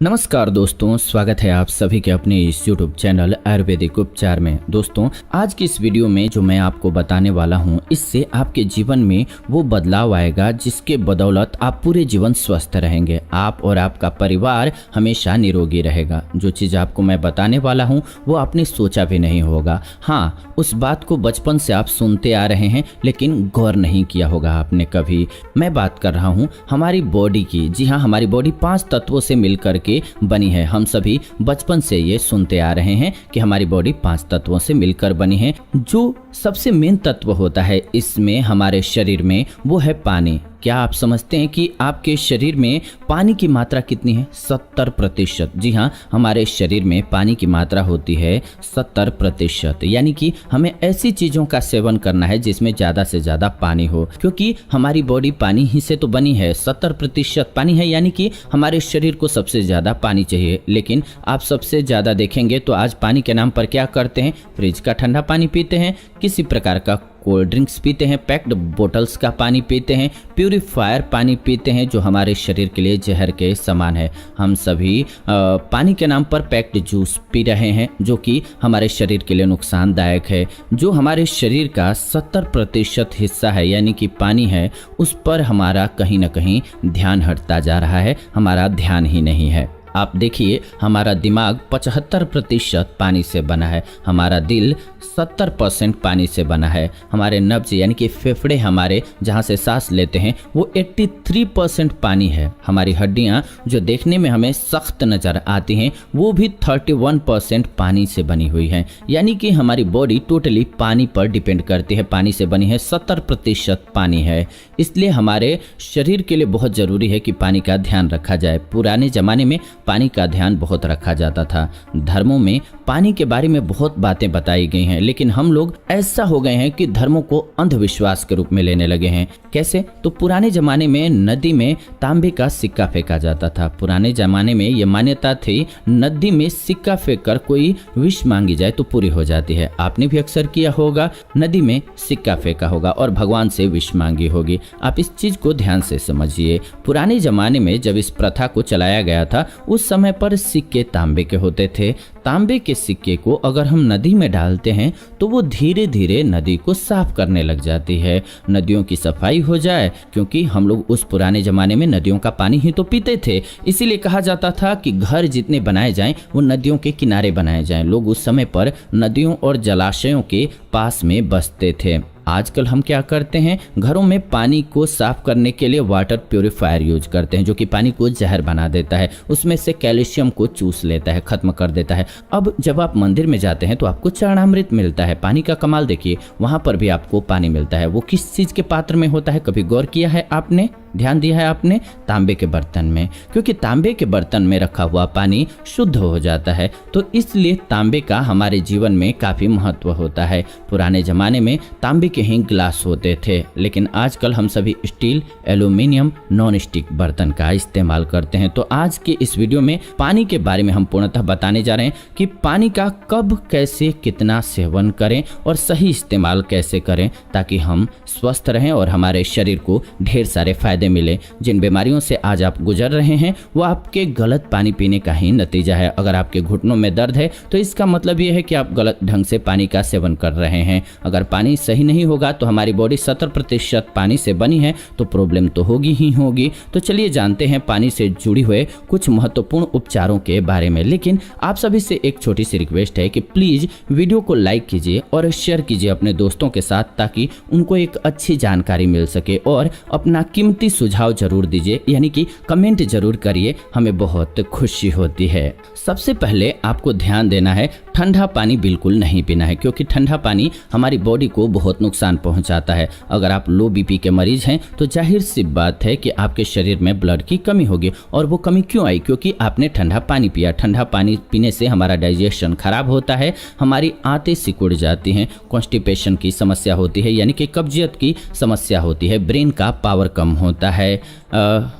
नमस्कार दोस्तों, स्वागत है आप सभी के अपने इस YouTube चैनल आयुर्वेदिक उपचार में। दोस्तों, आज की इस वीडियो में जो मैं आपको बताने वाला हूं, इससे आपके जीवन में वो बदलाव आएगा जिसके बदौलत आप पूरे जीवन स्वस्थ रहेंगे। आप और आपका परिवार हमेशा निरोगी रहेगा। जो चीज़ आपको मैं बताने वाला हूं वो आपने सोचा भी नहीं होगा। हाँ, उस बात को बचपन से आप सुनते आ रहे हैं लेकिन गौर नहीं किया होगा आपने कभी। मैं बात कर रहा हूँ हमारी बॉडी की। जी हाँ, हमारी बॉडी 5 तत्वों से मिलकर बनी है। हम सभी बचपन से ये सुनते आ रहे हैं कि हमारी बॉडी 5 तत्वों से मिलकर बनी है। जो सबसे मेन तत्व होता है इसमें हमारे शरीर में वो है पानी। क्या आप समझते हैं कि आपके शरीर में पानी की मात्रा कितनी है? 70%। जी हाँ, हमारे शरीर में पानी की मात्रा होती है 70%। यानी कि हमें ऐसी चीज़ों का सेवन करना है जिसमें ज़्यादा से ज़्यादा पानी हो, क्योंकि हमारी बॉडी पानी ही से तो बनी है। 70% पानी है, यानी कि हमारे शरीर को सबसे ज़्यादा पानी चाहिए। लेकिन आप सबसे ज़्यादा देखेंगे तो आज पानी के नाम पर क्या करते हैं? फ्रिज का ठंडा पानी पीते हैं, किसी प्रकार का कोल्ड ड्रिंक्स पीते हैं, पैक्ड बोतल्स का पानी पीते हैं, प्यूरीफायर पानी पीते हैं जो हमारे शरीर के लिए जहर के समान है। हम सभी पानी के नाम पर पैक्ड जूस पी रहे हैं जो कि हमारे शरीर के लिए नुकसानदायक है। जो हमारे शरीर का 70% हिस्सा है यानी कि पानी है, उस पर हमारा कहीं ना कहीं ध्यान हटता जा रहा है, हमारा ध्यान ही नहीं है। आप देखिए, हमारा दिमाग 75% पानी से बना है, हमारा दिल 70% पानी से बना है, हमारे नब्ज यानी कि फेफड़े हमारे जहाँ से सांस लेते हैं वो 83% पानी है, हमारी हड्डियाँ जो देखने में हमें सख्त नज़र आती हैं वो भी 31% पानी से बनी हुई हैं। यानी कि हमारी बॉडी टोटली पानी पर डिपेंड करती है, पानी से बनी है, 70% पानी है। इसलिए हमारे शरीर के लिए बहुत ज़रूरी है कि पानी का ध्यान रखा जाए। पुराने ज़माने में पानी का ध्यान बहुत रखा जाता था। धर्मों में पानी के बारे में बहुत बातें बताई गई हैं, लेकिन हम लोग ऐसा हो गए हैं कि धर्मों को अंधविश्वास के रूप में लेने लगे हैं। कैसे? तो पुराने जमाने में नदी में तांबे का सिक्का फेंका जाता था। पुराने जमाने में ये मान्यता थी नदी में सिक्का फेंककर कोई विश मांगी जाए तो पूरी हो जाती है। आपने भी अक्सर किया होगा, नदी में सिक्का फेंका होगा और भगवान से विश मांगी होगी। आप इस चीज को ध्यान से समझिए। पुराने जमाने में जब इस प्रथा को चलाया गया था उस समय पर सिक्के तांबे के होते थे। तांबे के सिक्के को अगर हम नदी में डालते हैं तो वो धीरे धीरे नदी को साफ करने लग जाती है, नदियों की सफाई हो जाए, क्योंकि हम लोग उस पुराने जमाने में नदियों का पानी ही तो पीते थे। इसीलिए कहा जाता था कि घर जितने बनाए जाएं वो नदियों के किनारे बनाए जाएं। लोग उस समय पर नदियों और जलाशयों के पास में बसते थे। आजकल हम क्या करते हैं, घरों में पानी को साफ करने के लिए वाटर प्यूरीफायर यूज करते हैं जो कि पानी को जहर बना देता है, उसमें से कैल्शियम को चूस लेता है, खत्म कर देता है। अब जब आप मंदिर में जाते हैं तो आपको चरणामृत मिलता है। पानी का कमाल देखिए, वहां पर भी आपको पानी मिलता है। वो किस चीज के पात्र में होता है? कभी गौर किया है आपने? ध्यान दिया है आपने? तांबे के बर्तन में, क्योंकि तांबे के बर्तन में रखा हुआ पानी शुद्ध हो जाता है। तो इसलिए तांबे का हमारे जीवन में काफी महत्व होता है। पुराने जमाने में तांबे के ही ग्लास होते थे, लेकिन आजकल हम सभी स्टील, एल्यूमिनियम, नॉन स्टिक बर्तन का इस्तेमाल करते हैं। तो आज के इस वीडियो में पानी के बारे में हम पूर्णतः बताने जा रहे हैं कि पानी का कब, कैसे, कितना सेवन करें और सही इस्तेमाल कैसे करें ताकि हम स्वस्थ रहें और हमारे शरीर को ढेर सारे फायदे मिले। जिन बीमारियों से आज आप गुजर रहे हैं वो आपके गलत पानी पीने का ही नतीजा है। अगर आपके घुटनों में दर्द है तो इसका मतलब ये है कि आप गलत ढंग से पानी का सेवन कर रहे हैं। अगर पानी सही नहीं होगा तो हमारी बॉडी 70% पानी से बनी है तो प्रॉब्लम तो होगी ही होगी। तो चलिए जानते हैं पानी से जुड़ी हुए कुछ महत्वपूर्ण उपचारों के बारे में। लेकिन आप सभी से एक छोटी सी रिक्वेस्ट है कि प्लीज वीडियो को लाइक कीजिए और शेयर कीजिए अपने दोस्तों के साथ ताकि उनको एक अच्छी जानकारी मिल सके, और अपना कीमती सुझाव जरूर दीजिए, यानी कि कमेंट जरूर करिए, हमें बहुत खुशी होती है। सबसे पहले आपको ध्यान देना है, ठंडा पानी बिल्कुल नहीं पीना है, क्योंकि ठंडा पानी हमारी बॉडी को बहुत नुकसान पहुंचाता है। अगर आप लो बीपी के मरीज हैं तो जाहिर सी बात है कि आपके शरीर में ब्लड की कमी होगी। और वो कमी क्यों आई? क्योंकि आपने ठंडा पानी पिया। ठंडा पानी पीने से हमारा डाइजेशन खराब होता है, हमारी आंतें सिकुड़ जाती हैं, कॉन्स्टिपेशन की समस्या होती है यानी कि कब्जियत की समस्या होती है, ब्रेन का पावर कम होता है,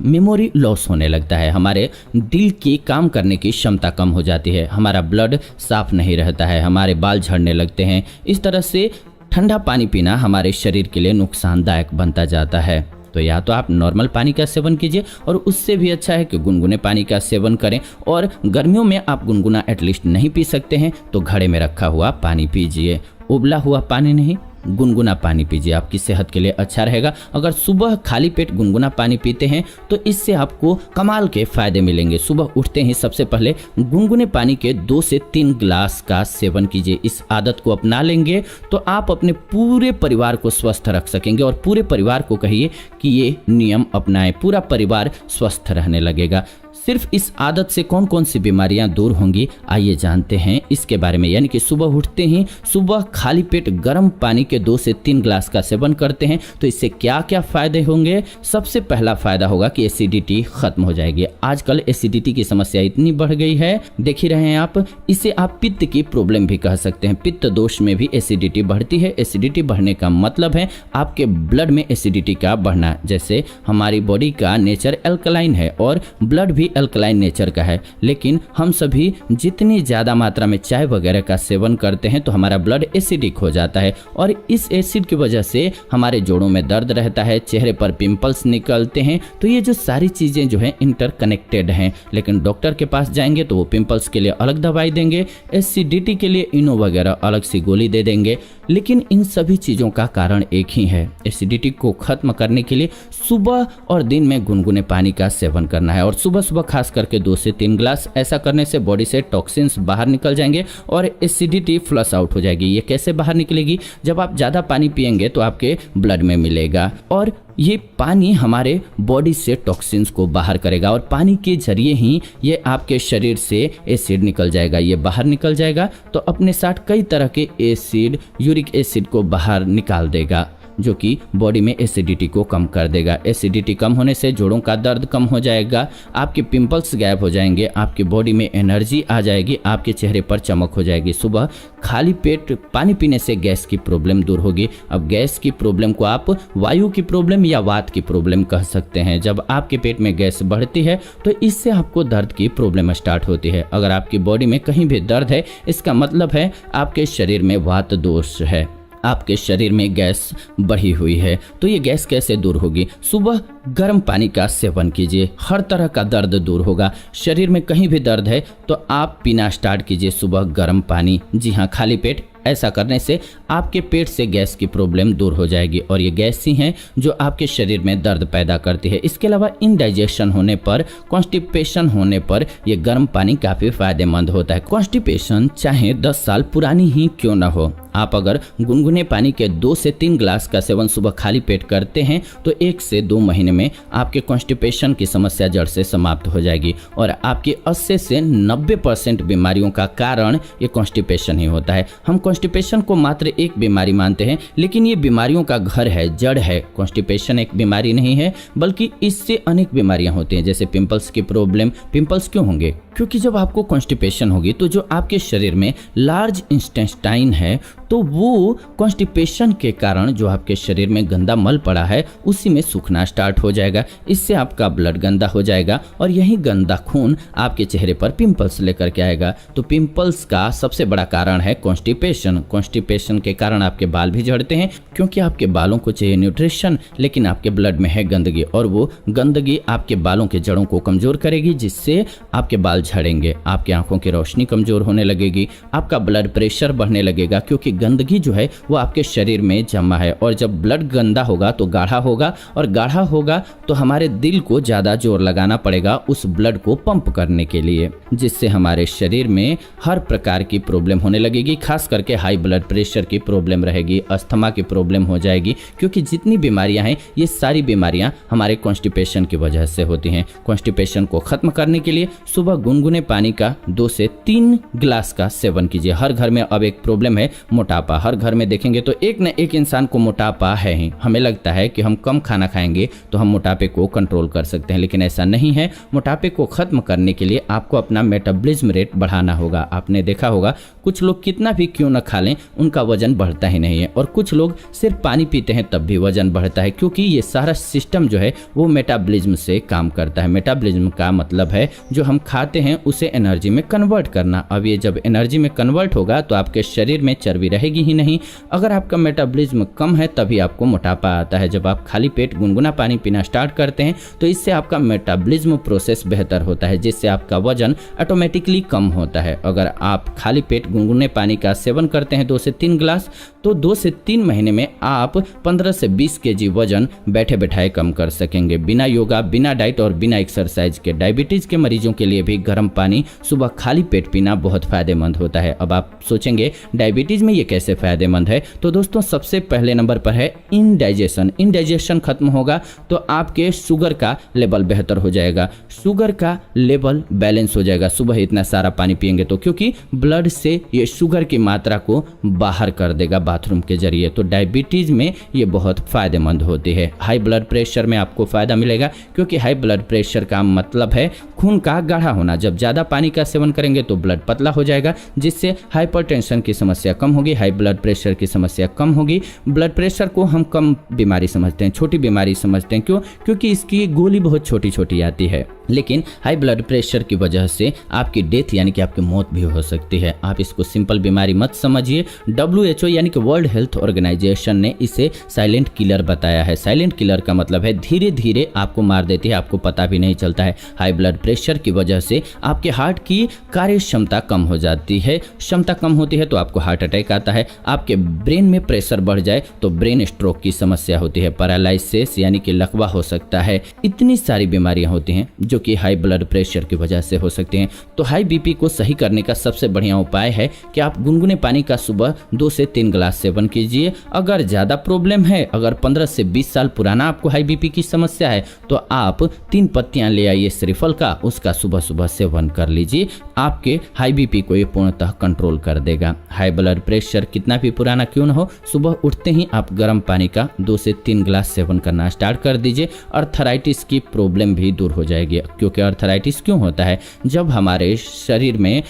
मेमोरी लॉस होने लगता है, हमारे दिल की काम करने की क्षमता कम हो जाती है, हमारा ब्लड साफ नहीं रहता है, हमारे बाल झड़ने लगते हैं। इस तरह से ठंडा पानी पीना हमारे शरीर के लिए नुकसानदायक बनता जाता है। तो या तो आप नॉर्मल पानी का सेवन कीजिए, और उससे भी अच्छा है कि गुनगुने पानी का सेवन करें। और गर्मियों में आप गुनगुना एटलीस्ट नहीं पी सकते हैं तो घड़े में रखा हुआ पानी पीजिए, उबला हुआ पानी नहीं, गुनगुना पानी पीजिए, आपकी सेहत के लिए अच्छा रहेगा। अगर सुबह खाली पेट गुनगुना पानी पीते हैं तो इससे आपको कमाल के फायदे मिलेंगे। सुबह उठते ही सबसे पहले गुनगुने पानी के 2 से 3 गिलास का सेवन कीजिए। इस आदत को अपना लेंगे तो आप अपने पूरे परिवार को स्वस्थ रख सकेंगे, और पूरे परिवार को कहिए कि ये नियम अपनाएं, पूरा परिवार स्वस्थ रहने लगेगा। सिर्फ इस आदत से कौन कौन सी बीमारियां दूर होंगी, आइए जानते हैं इसके बारे में। यानी कि सुबह उठते ही सुबह खाली पेट गर्म पानी के 2 से 3 गिलास का सेवन करते हैं तो इससे क्या क्या फायदे होंगे। सबसे पहला फायदा होगा कि एसिडिटी खत्म हो जाएगी। आजकल एसिडिटी की समस्या इतनी बढ़ गई है, देख ही रहे हैं आप। इसे आप पित्त की प्रॉब्लम भी कह सकते हैं। पित्त दोष में भी एसिडिटी बढ़ती है। एसिडिटी बढ़ने का मतलब है आपके ब्लड में एसिडिटी का बढ़ना। जैसे हमारी बॉडी का नेचर एल्कलाइन है और ब्लड भी अल्कलाइन नेचर का है, लेकिन हम सभी जितनी ज़्यादा मात्रा में चाय वगैरह का सेवन करते हैं तो हमारा ब्लड एसिडिक हो जाता है, और इस एसिड की वजह से हमारे जोड़ों में दर्द रहता है, चेहरे पर पिंपल्स निकलते हैं। तो ये जो सारी चीज़ें जो हैं इंटरकनेक्टेड हैं। लेकिन डॉक्टर के पास जाएंगे तो वो पिंपल्स के लिए अलग दवाई देंगे, एसिडिटी के लिए इनो वगैरह अलग सी गोली दे देंगे। लेकिन इन सभी चीज़ों का कारण एक ही है। एसिडिटी को खत्म करने के लिए सुबह और दिन में गुनगुने पानी का सेवन करना है, और सुबह सुबह खास करके 2 से 3 गिलास। ऐसा करने से बॉडी से टॉक्सिन्स बाहर निकल जाएंगे और एसिडिटी फ्लश आउट हो जाएगी। ये कैसे बाहर निकलेगी? जब आप ज़्यादा पानी पिएंगे तो आपके ब्लड में मिलेगा, और ये पानी हमारे बॉडी से टॉक्सिन्स को बाहर करेगा, और पानी के जरिए ही ये आपके शरीर से एसिड निकल जाएगा। ये बाहर निकल जाएगा तो अपने साथ कई तरह के एसिड, यूरिक एसिड को बाहर निकाल देगा, जो कि बॉडी में एसिडिटी को कम कर देगा। एसिडिटी कम होने से जोड़ों का दर्द कम हो जाएगा, आपके पिंपल्स गायब हो जाएंगे, आपकी बॉडी में एनर्जी आ जाएगी, आपके चेहरे पर चमक हो जाएगी। सुबह खाली पेट पानी पीने से गैस की प्रॉब्लम दूर होगी। अब गैस की प्रॉब्लम को आप वायु की प्रॉब्लम या वात की प्रॉब्लम कह सकते हैं। जब आपके पेट में गैस बढ़ती है तो इससे आपको दर्द की प्रॉब्लम स्टार्ट होती है। अगर आपकी बॉडी में कहीं भी दर्द है, इसका मतलब है आपके शरीर में वात दोष है, आपके शरीर में गैस बढ़ी हुई है। तो ये गैस कैसे दूर होगी? सुबह गर्म पानी का सेवन कीजिए, हर तरह का दर्द दूर होगा। शरीर में कहीं भी दर्द है तो आप पीना स्टार्ट कीजिए सुबह गर्म पानी। जी हाँ, खाली पेट। ऐसा करने से आपके पेट से गैस की प्रॉब्लम दूर हो जाएगी, और ये गैस ही है जो आपके शरीर में दर्द पैदा करती है। इसके अलावा इनडाइजेशन होने पर, कॉन्स्टिपेशन होने पर ये गर्म पानी काफ़ी फायदेमंद होता है। कॉन्स्टिपेशन चाहे 10 साल पुरानी ही क्यों ना हो, आप अगर गुनगुने पानी के 2 से 3 गिलास का सेवन सुबह खाली पेट करते हैं तो 1 से 2 महीने में आपके कॉन्स्टिपेशन की समस्या जड़ से समाप्त हो जाएगी, और आपकी 80 से 90% बीमारियों का कारण ये कॉन्स्टिपेशन ही होता है। हम कॉन्स्टिपेशन को मात्र एक बीमारी मानते हैं, लेकिन ये बीमारियों का घर है, जड़ है। कॉन्स्टिपेशन एक बीमारी नहीं है, बल्कि इससे अनेक बीमारियां होती हैं, जैसे पिंपल्स की प्रॉब्लम। पिंपल्स क्यों होंगे? क्योंकि जब आपको कॉन्स्टिपेशन होगी तो जो आपके शरीर में लार्ज इंटेस्टाइन है, तो वो कॉन्स्टिपेशन के कारण जो आपके शरीर में गंदा मल पड़ा है उसी में सूखना स्टार्ट हो जाएगा। इससे आपका ब्लड गंदा हो जाएगा, और यही गंदा खून आपके चेहरे पर पिंपल्स लेकर के आएगा। तो पिंपल्स का सबसे बड़ा कारण है कॉन्स्टिपेशन। कॉन्स्टिपेशन के कारण आपके बाल भी झड़ते हैं, क्योंकि आपके बालों को चाहिए न्यूट्रिशन, लेकिन आपके ब्लड में है गंदगी, और वो गंदगी आपके बालों के जड़ों को कमजोर करेगी, जिससे आपके बाल झड़ेंगे, आपकी आंखों की रोशनी कमजोर होने लगेगी, आपका ब्लड प्रेशर बढ़ने लगेगा, क्योंकि गंदगी जो है वो आपके शरीर में जमा है। और जब ब्लड गंदा होगा तो गाढ़ा होगा, और गाढ़ा होगा तो हमारे दिल को ज़्यादा जोर लगाना पड़ेगा उस ब्लड को पंप करने के लिए, जिससे हमारे शरीर में हर प्रकार की प्रॉब्लम होने लगेगी। खास करके हाई ब्लड प्रेशर की प्रॉब्लम रहेगी, अस्थमा की प्रॉब्लम हो जाएगी, क्योंकि जितनी बीमारियां हैं ये सारी बीमारियां हमारे कॉन्स्टिपेशन की वजह से होती हैं। कॉन्स्टिपेशन को खत्म करने के लिए सुबह गुनगुने पानी का 2 से 3 गिलास का सेवन कीजिए। हर घर में अब एक प्रॉब्लम है मोटापा। हर घर में देखेंगे तो एक न एक इंसान को मोटापा है ही। हमें लगता है कि हम कम खाना खाएंगे तो हम मोटापे को कंट्रोल कर सकते हैं, लेकिन ऐसा नहीं है। मोटापे को खत्म करने के लिए आपको अपना मेटाबॉलिज्म रेट बढ़ाना होगा। आपने देखा होगा कुछ लोग कितना भी क्यों न खा लें उनका वजन बढ़ता ही नहीं है, और कुछ लोग सिर्फ पानी पीते हैं तब भी वजन बढ़ता है, क्योंकि ये सारा सिस्टम जो है वो मेटाबॉलिज्म से काम करता है। मेटाबॉलिज्म का मतलब है जो हम खाते हैं हैं उसे एनर्जी में कन्वर्ट करना। अब ये जब एनर्जी में कन्वर्ट होगा तो आपके शरीर में चर्बी रहेगी ही नहीं। अगर आपका मेटाबॉलिज्म कम है तभी आपको मोटापा आता है। जब आप खाली पेट गुनगुना पानी पीना स्टार्ट करते हैं तो इससे आपका मेटाबॉलिज्म प्रोसेस बेहतर होता है, जिससे आपका वजन ऑटोमेटिकली कम होता है। अगर आप खाली पेट गुनगुने पानी का सेवन करते हैं 2 से 3 गिलास, तो 2 से 3 महीने में आप 15 से 20 केजी वजन बैठे बैठाए कम कर सकेंगे, बिना योगा, बिना डाइट और बिना एक्सरसाइज के। डायबिटीज के मरीजों के लिए भी गर्म पानी सुबह खाली पेट पीना बहुत फायदेमंद होता है। अब आप सोचेंगे डायबिटीज में ये कैसे फायदेमंद है, तो दोस्तों सबसे पहले नंबर पर है इनडाइजेशन। इनडाइजेशन खत्म होगा तो आपके शुगर का लेवल बेहतर हो जाएगा, शुगर का लेवल बैलेंस हो जाएगा सुबह इतना सारा पानी पिएंगे तो, क्योंकि ब्लड से ये शुगर की मात्रा को बाहर कर देगा बाथरूम के जरिए। तो डायबिटीज में ये बहुत फायदेमंद होती है। हाई ब्लड प्रेशर में आपको फायदा मिलेगा, क्योंकि हाई ब्लड प्रेशर का मतलब है खून का गाढ़ा होना। जब ज़्यादा पानी का सेवन करेंगे तो ब्लड पतला हो जाएगा, जिससे हाइपरटेंशन की समस्या कम होगी, हाई ब्लड प्रेशर की समस्या कम होगी। ब्लड प्रेशर को हम कम बीमारी समझते हैं, छोटी बीमारी समझते हैं। क्यों? क्योंकि इसकी गोली बहुत छोटी छोटी आती है, लेकिन हाई ब्लड प्रेशर की वजह से आपकी डेथ यानी कि आपकी मौत भी हो सकती है। आप इसको सिंपल बीमारी मत समझिए। WHO यानी कि वर्ल्ड हेल्थ ऑर्गेनाइजेशन ने इसे साइलेंट किलर बताया है। साइलेंट किलर का मतलब है धीरे धीरे आपको मार देती है, आपको पता भी नहीं चलता है। हाई ब्लड प्रेशर की वजह से आपके हार्ट की कार्य क्षमता कम हो जाती है, क्षमता कम होती है तो आपको हार्ट अटैक आता है। आपके ब्रेन में प्रेशर बढ़ जाए तो ब्रेन स्ट्रोक की समस्या होती है, पैरालिसिस यानी कि लकवा हो सकता है। इतनी सारी बीमारियां होती हैं जो कि हाई ब्लड प्रेशर की वजह से हो सकती हैं। तो हाई बीपी को सही करने का सबसे बढ़िया उपाय है कि आप गुनगुने पानी का सुबह 2 से 3 गिलास सेवन कीजिए। अगर ज़्यादा प्रॉब्लम है, अगर 15 से 20 साल पुराना आपको हाई बीपी की समस्या है, तो आप 3 पत्तियां ले आइए श्रीफल का, उसका सुबह सुबह सेवन कर लीजिए। आपके हाई बीपी को ये पूर्णतः कंट्रोल कर देगा। हाई ब्लड प्रेशर कितना भी पुराना क्यों न हो, सुबह उठते ही आप गर्म पानी का 2 से 3 गिलास सेवन करना स्टार्ट कर दीजिए। अर्थराइटिस की प्रॉब्लम भी दूर हो जाएगी, क्योंकि अर्थराइटिस क्यों होता है? जब हमारे शरीर में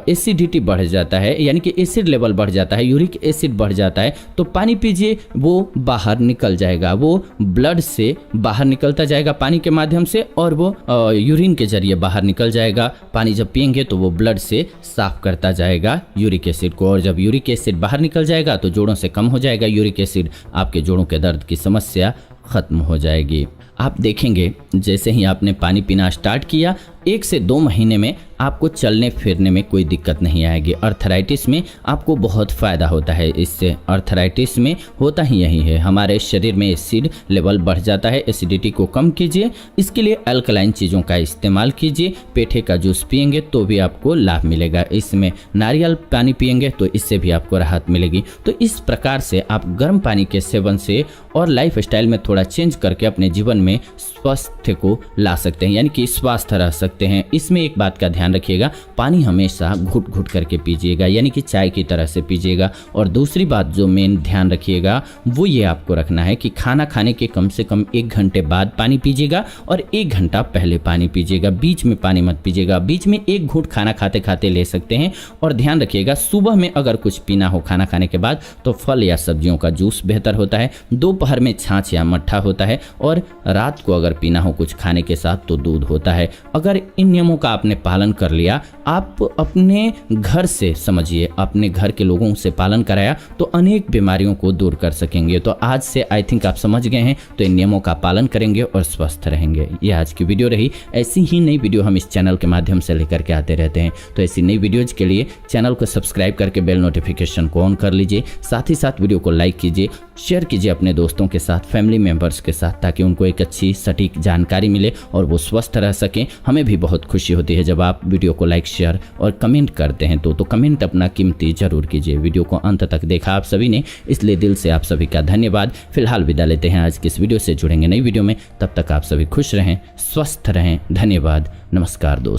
एसिडिटी बढ़ जाता है, यानी कि एसिड लेवल बढ़ जाता है, यूरिक एसिड बढ़ जाता है, तो पानी पीजिए, वो बाहर निकल जाएगा, वो ब्लड से बाहर निकलता जाएगा पानी के माध्यम से, और वो यूरिन के जरिए बाहर निकल जाएगा। पानी जब पिएंगे तो वो ब्लड से साफ करता जाएगा यूरिक एसिड को, और जब यूरिक एसिड बाहर निकल जाएगा तो जोड़ों से कम हो जाएगा यूरिक एसिड, आपके जोड़ों के दर्द की समस्या खत्म हो जाएगी। आप देखेंगे जैसे ही आपने पानी पीना स्टार्ट किया, 1 से 2 महीने में आपको चलने फिरने में कोई दिक्कत नहीं आएगी। अर्थराइटिस में आपको बहुत फ़ायदा होता है इससे। अर्थराइटिस में होता ही यही है, हमारे शरीर में एसिड लेवल बढ़ जाता है। एसिडिटी को कम कीजिए, इसके लिए अल्कलाइन चीज़ों का इस्तेमाल कीजिए। पेठे का जूस पिएंगे तो भी आपको लाभ मिलेगा, इसमें नारियल पानी पिएंगे तो इससे भी आपको राहत मिलेगी। तो इस प्रकार से आप गर्म पानी के सेवन से और लाइफ स्टाइल में थोड़ा चेंज करके अपने जीवन में स्वास्थ्य को ला सकते हैं, यानी कि स्वस्थ रह सकते हैं। इसमें एक बात का ध्यान रखिएगा, पानी हमेशा घुट घुट करके पीजिएगा, यानी कि चाय की तरह से पीजिएगा। और दूसरी बात जो मेन ध्यान रखिएगा वो ये आपको रखना है कि खाना खाने के कम से कम 1 घंटे बाद पानी पीजिएगा और 1 घंटा पहले पानी पीजिएगा। बीच में पानी मत पीजिएगा, बीच में 1 घूंट खाना खाते खाते ले सकते हैं। और ध्यान रखिएगा, सुबह में अगर कुछ पीना हो खाना खाने के बाद तो फल या सब्जियों का जूस बेहतर होता है। दोपहर में छाछ या मट्ठा होता है, और रात को अगर पीना हो कुछ खाने के साथ तो दूध होता है। अगर इन नियमों का आपने पालन कर लिया, आप अपने घर से समझिए, अपने घर के लोगों से पालन कराया तो अनेक बीमारियों को दूर कर सकेंगे। तो आज से आई थिंक आप समझ गए हैं, तो इन नियमों का पालन करेंगे और स्वस्थ रहेंगे। ये आज की वीडियो रही। ऐसी ही नई वीडियो हम इस चैनल के माध्यम से लेकर के आते रहते हैं, तो ऐसी नई वीडियोज के लिए चैनल को सब्सक्राइब करके बेल नोटिफिकेशन को ऑन कर लीजिए। साथ ही साथ वीडियो को लाइक कीजिए, शेयर कीजिए अपने दोस्तों के साथ, फैमिली मेंबर्स के साथ, ताकि उनको एक अच्छी सटीक जानकारी मिले और वो स्वस्थ रह सकें। हमें भी बहुत खुशी होती है जब आप वीडियो को लाइक, शेयर और कमेंट करते हैं, तो कमेंट अपना कीमती जरूर कीजिए। वीडियो को अंत तक देखा आप सभी ने, इसलिए दिल से आप सभी का धन्यवाद। फिलहाल विदा लेते हैं आज की इस वीडियो से, जुड़ेंगे नई वीडियो में। तब तक आप सभी खुश रहें, स्वस्थ रहें। धन्यवाद, नमस्कार दोस्तों।